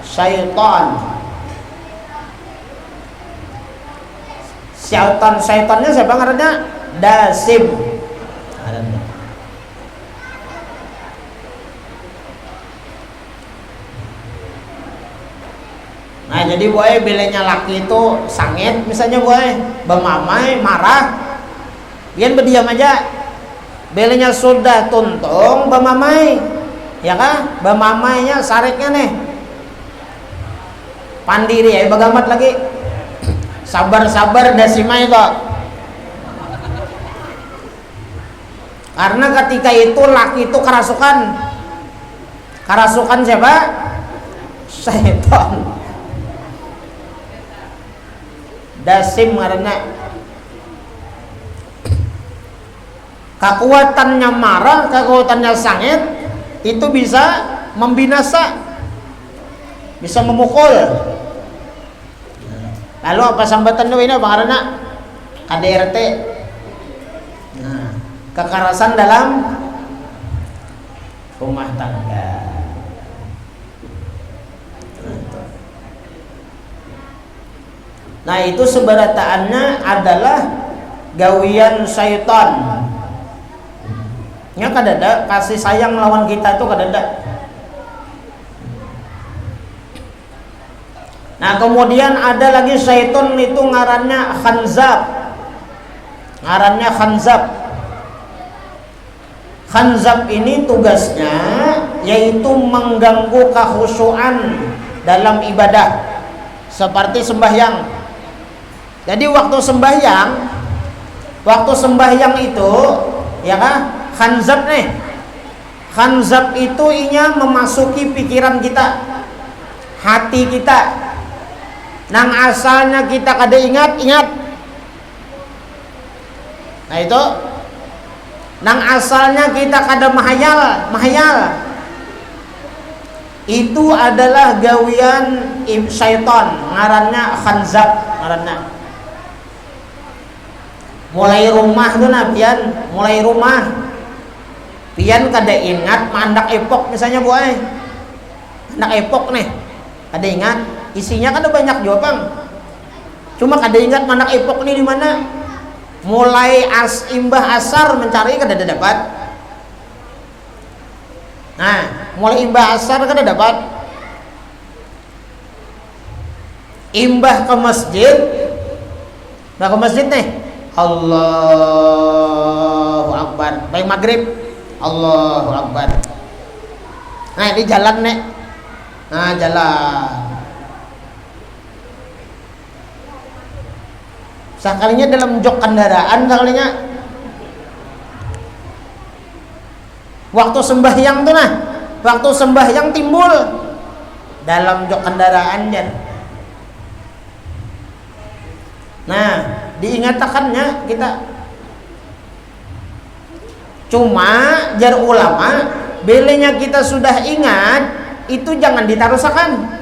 syaitan. Syaitannya siapa ngarannya? Dasim. Nah jadi boy bilanya laki itu sangit misalnya boy, bemamai, marah, pian berdiam aja. Belenya sudah tuntung bemamai, ya kan? Bemamainya sareknya nih pandiri ya bagamat lagi. Sabar-sabar dasimai itu. Karena ketika itu laki itu kerasukan siapa? Syaitan. Dasim karena kekuatannya marah, kekuatannya sangit itu bisa membinasa, bisa memukul. Lalu apa sambatan lu ini bang karena KDRT. Nah, kekerasan dalam rumah tangga. Nah itu seberataannya adalah gawian syaitan. Nya kadada kasih sayang lawan kita itu kadada. Nah kemudian ada lagi syaitan itu ngarannya khanzab. Ngarannya khanzab. Khanzab ini tugasnya yaitu mengganggu kekhusyuan dalam ibadah seperti sembahyang. Jadi waktu sembahyang itu ya kan khanzab nih. Khanzab itu inya memasuki pikiran kita, hati kita. Nang asalnya kita kada ingat. Nah itu nang asalnya kita kada mahayal. Itu adalah gawian syaitan, ngarannya khanzab, ngarannya. Mulai rumah tuh nah pian, mulai rumah. Pian kada ingat mandak epok misalnya boy. Mandak epok nih. Kada ingat, isinya kada banyak jawaban. Cuma kada ingat mandak epok nih di mana. Mulai imbah asar mencari kada dapat. Nah, mulai imbah asar kada dapat. Imbah ke masjid. Nah ke masjid nih. Allahu Akbar. Baik maghrib. Allahu Akbar. Nah ini jalan nih. Nah jalan. Sekalinya dalam jok kendaraan, sekalinya waktu sembahyang tuh nah, waktu sembahyang timbul dalam jok kendaraan dan nah diingatkannya kita. Cuma jar ulama belenya kita sudah ingat itu jangan ditarusakan.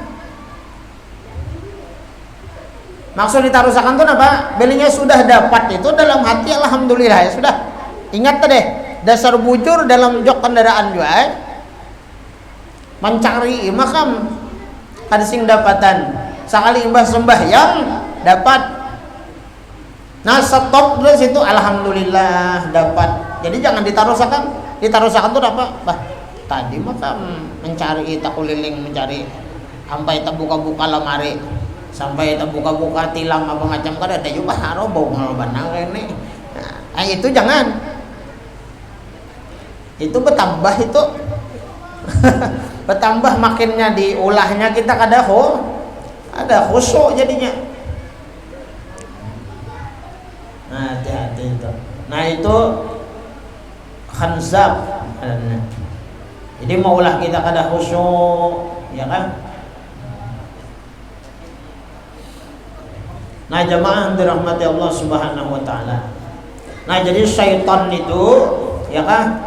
Maksud ditarusakan itu apa? Belinya sudah dapat itu dalam hati alhamdulillah ya sudah. Ingat deh, dasar bujur dalam jok kendaraan juga. Mencari makam kada sing dapatan. Sekali imbah sembahyang dapat. Nah, stop dulu situ alhamdulillah dapat. Jadi jangan ditarusakan. Ditarusakan itu apa? Bah, tadi makam mencari takuliling mencari sampai terbuka-buka lemari. Sampai terbuka-buka tilam apa macam kada ada juga haro bau ngalbanang ini. Nah, itu jangan. Itu bertambah itu. Bertambah makinnya diulahnya kita kada ada khusyuk jadinya. Nah, hati-hati itu. Nah, itu khanzab. Jadi maulah kita kada khusyuk, ya kan? Nah jamaah dirahmati Allah Subhanahu wa taala. Nah jadi syaitan itu ya kan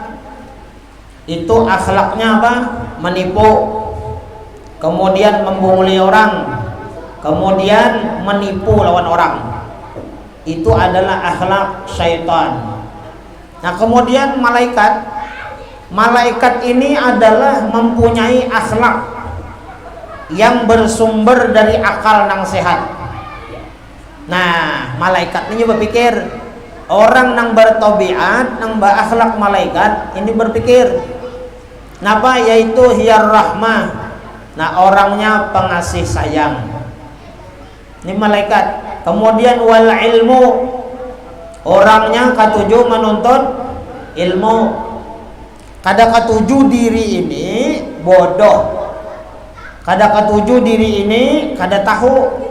itu akhlaknya apa? Menipu, kemudian membunguli orang, kemudian menipu lawan orang. Itu adalah akhlak syaitan. Nah kemudian malaikat ini adalah mempunyai akhlak yang bersumber dari akal nang sehat. Nah, malaikat ini berpikir, orang nang bertobiat, nang berakhlak malaikat ini berpikir, napa yaitu hiyar rahmah. Nah, orangnya pengasih sayang. Ini malaikat. Kemudian wal ilmu, orangnya katuju menuntut ilmu. Kada katuju diri ini bodoh. Kada katuju diri ini kada tahu.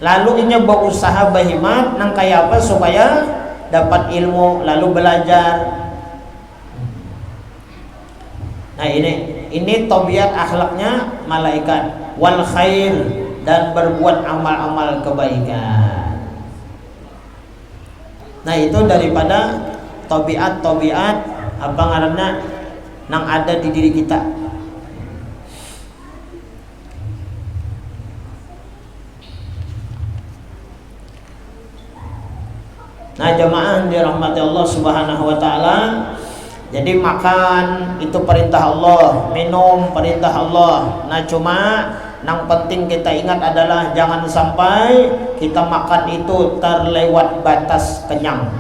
Lalu ini berusaha berhimmat nang kaya apa supaya dapat ilmu lalu belajar. Nah ini tabiat akhlaknya malaikat wal khair dan berbuat amal-amal kebaikan. Nah itu daripada tabiat apa ngaranna nang ada di diri kita. Nah jamaah dirahmati Allah Subhanahu wa taala. Jadi makan itu perintah Allah, minum perintah Allah. Nah cuma yang penting kita ingat adalah jangan sampai kita makan itu terlewat batas kenyang.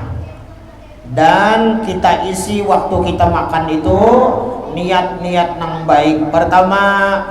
Dan kita isi waktu kita makan itu niat-niat yang baik. Pertama,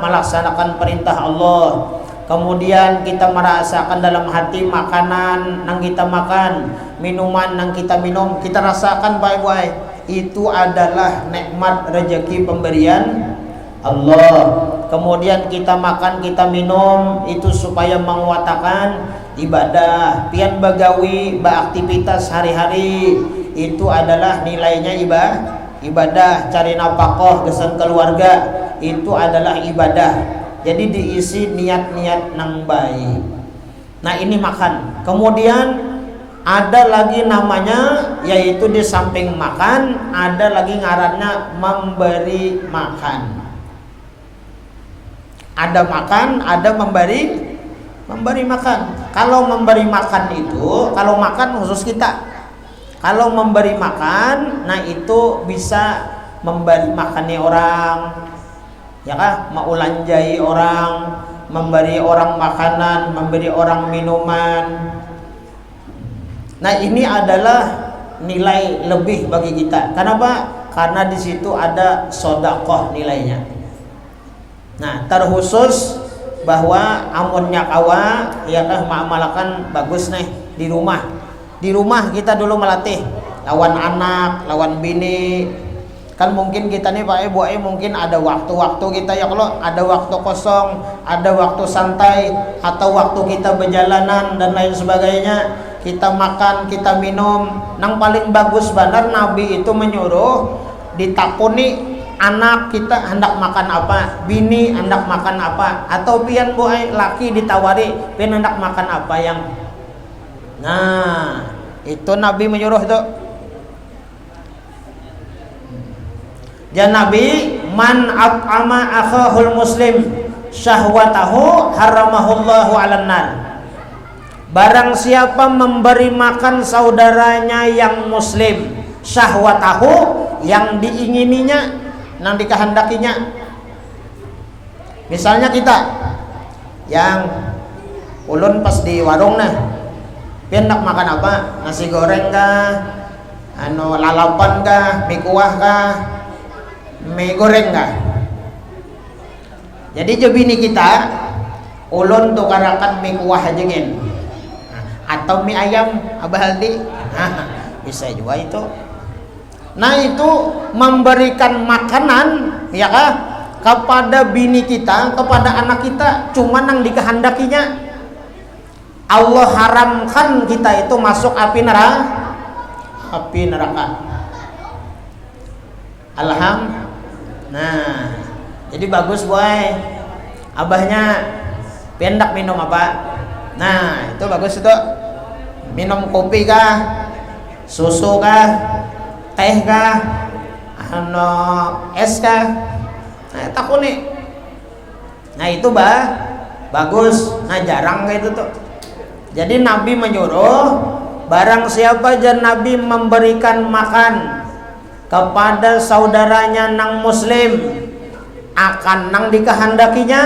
melaksanakan perintah Allah. Kemudian kita merasakan dalam hati makanan yang kita makan, minuman yang kita minum, kita rasakan baik-baik. Itu adalah nikmat rezeki pemberian Allah. Kemudian kita makan, kita minum itu supaya menguatakan ibadah, pian bagawi, beraktivitas hari-hari. Itu adalah nilainya ibadah. Cari nafkah, gesan keluarga, itu adalah ibadah. Jadi diisi niat-niat nang baik. Nah ini makan. Kemudian ada lagi namanya, yaitu di samping makan ada lagi ngarannya memberi makan. Ada makan, ada memberi makan. Kalau memberi makan itu, kalau makan khusus kita. Kalau memberi makan, nah itu bisa memberi makannya orang, ya kah? Maulanjai orang, memberi orang makanan, memberi orang minuman. Nah ini adalah nilai lebih bagi kita. Kenapa? Karena di situ ada sodakoh nilainya. Nah terkhusus bahwa amunnya kawa, ya kah, mengamalkan bagus nih di rumah. Di rumah kita dulu melatih lawan anak, lawan bini. Kan mungkin kita nih Pak Ibu mungkin ada waktu-waktu kita ya, kalau ada waktu kosong, ada waktu santai, atau waktu kita berjalanan dan lain sebagainya, kita makan, kita minum. Yang paling bagus benar Nabi itu menyuruh ditakuni anak kita hendak makan apa, bini hendak makan apa, atau pian Bu laki ditawari pian hendak makan apa yang. Nah itu Nabi menyuruh itu. Dan Nabi, man at'ama akhahul muslim syahwatahu haramahullahu 'alan nar. Barang siapa memberi makan saudaranya yang muslim, syahwatahu, yang diingininya, yang dikehendakinya. Misalnya kita yang ulun pas di warung nah, hendak makan apa? Nasi goreng kah? Lalapan kah? Mie kuah kah? Mie goreng kah? Jadi jebini kita ulun tukarakan mie kuah aja gen, atau mie ayam Abah Haldi, bisa juga itu. Nah itu memberikan makanan ya kah kepada bini kita, kepada anak kita, cuman yang dikehendakinya. Allah haramkan kita itu masuk api neraka. Nah jadi bagus boy, abahnya pendak minum apa, nah itu bagus itu. Minum kopi kah, susu kah, teh kah, es kah, nah takuni. Nah itu bagus. Nah jarang kayak itu tuh. Jadi Nabi menyuruh barang siapa aja Nabi memberikan makan kepada saudaranya nang muslim akan nang dikehendakinya,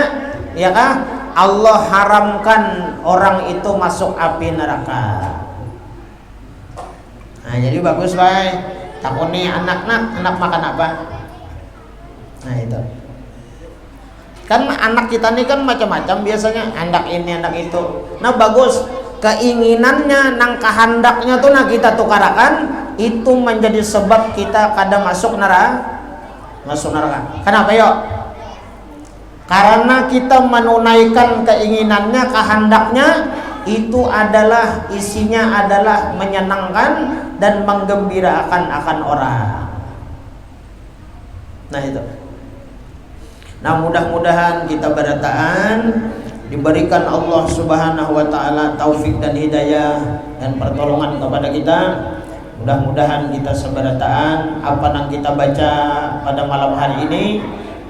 ya kah? Allah haramkan orang itu masuk api neraka. Nah jadi bagus baik. Takuni anak makan apa? Nah itu. Kan anak kita nih kan macam-macam biasanya, hendak ini hendak itu. Nah bagus, keinginannya nang kehendaknya tuh nah kita tukarakan, itu menjadi sebab kita kadang masuk neraka. Kenapa yuk? Karena kita menunaikan keinginannya, kehendaknya, itu adalah isinya adalah menyenangkan dan menggembirakan akan orang. Nah itu. Nah mudah-mudahan kita berataan diberikan Allah Subhanahu wa taala taufik dan hidayah dan pertolongan kepada kita. Mudah-mudahan kita seberataan apa yang kita baca pada malam hari ini,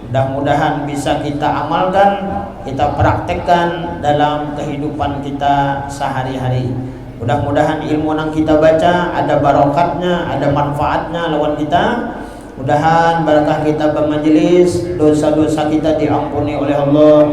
mudah-mudahan bisa kita amalkan, kita praktekkan dalam kehidupan kita sehari-hari. Mudah-mudahan ilmu yang kita baca ada barokatnya, ada manfaatnya lawan kita. Mudahan barakah kita bermajelis, dosa-dosa kita diampuni oleh Allah,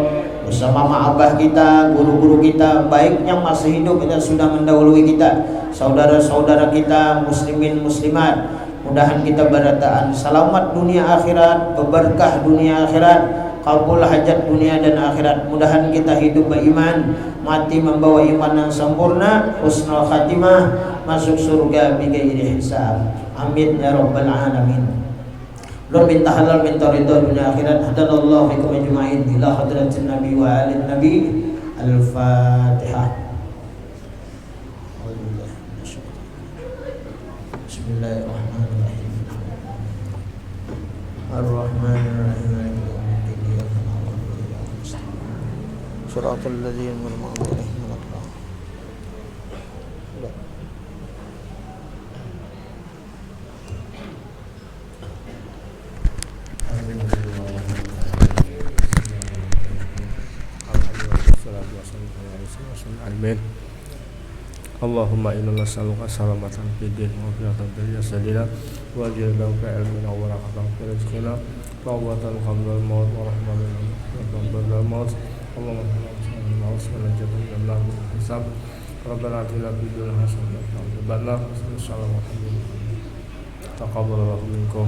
dosa mama abah kita, guru-guru kita, baik yang masih hidup dan sudah mendahului kita, saudara-saudara kita muslimin muslimat. Mudahan kita berataan selamat dunia akhirat, berberkah dunia akhirat, kabul hajat dunia dan akhirat. Mudahan kita hidup beriman, mati membawa iman yang sempurna, husnul khatimah, masuk surga bighairi hisab. Amin ya rabbal alamin. Lord minta halal minta ridha dunia akhirat. Hadanallahu fikum ajma'in ila hadratin nabi wa alin nabi. Al-Fatihah. Bismillahirrahmanirrahim. Ar-Rahmanir-Rahim. Suratul ladzina an'amta 'alaihim. Amin. Allahumma inna nas'aluka salamatan fid din wa fi'atan fil jasadina wa jalauka ilmin wa barakatan fil rizqina wa watan qabla al-maut wa rahmatan qabla al-maut. Allahumma salli ala Muhammad wa ala hisab. Rabbana atina fid dunya hasanah wa qina adzabannar. Sallallahu alaihi wa sallam. Taqabbalallahu minkum.